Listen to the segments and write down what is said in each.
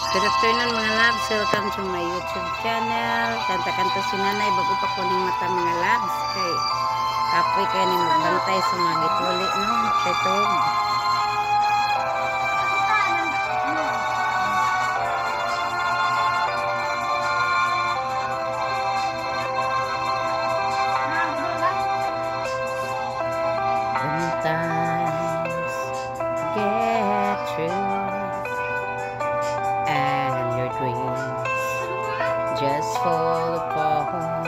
Good afternoon mga loves, welcome to my YouTube channel. Kanta-kanta si nanay bago pa ko ning mata mga loves. Kay kapoy kaya ni magbantay sa mga gituli no, tetog. Sometimes get through and your dreams just fall apart,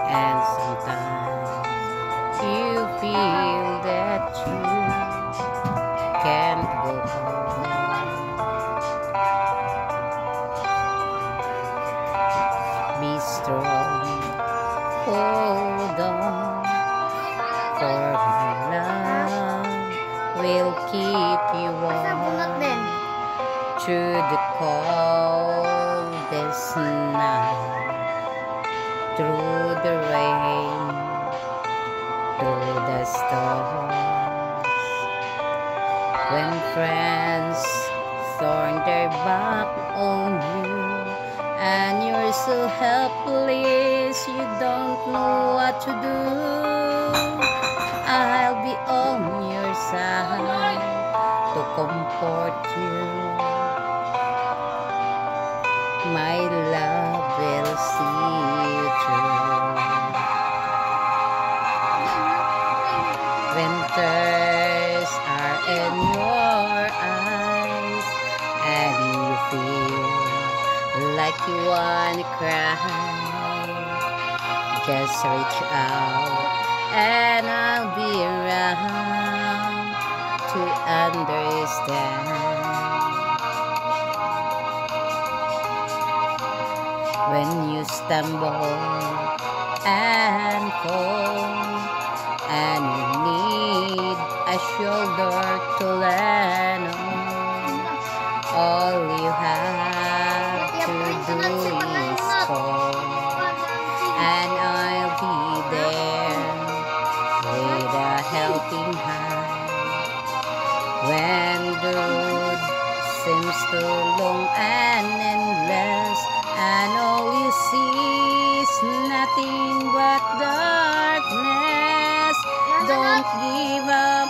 and sometimes you feel that you can't go on. Be strong, hold on, for my love will keep you warm through the coldest night, through the rain, through the storms. When friends turn their back on you and you're so helpless, you don't know what to do, I'll be on your side to comfort you. My love will see you through. When tears are in your eyes and you feel like you wanna cry, just reach out and I'll be around to understand. When you stumble and fall and you need a shoulder to land on, all you have to do is call and I'll be there with a helping hand. When the road seems too long and endless and all you see is nothing but darkness, don't give up,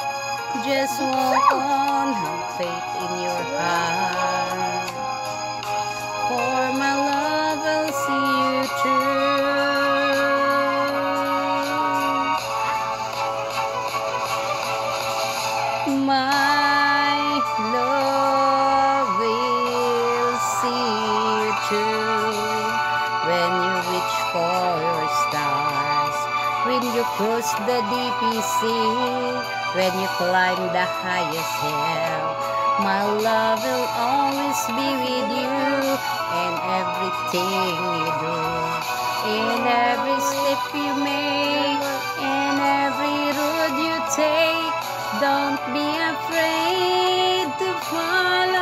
just walk on, have faith in your heart, for my love will see you through. My love will see you through. When you reach for your stars, when you cross the deepest sea, when you climb the highest hill, my love will always be with you in everything you do, in every step you make, in every road you take. Don't be afraid to follow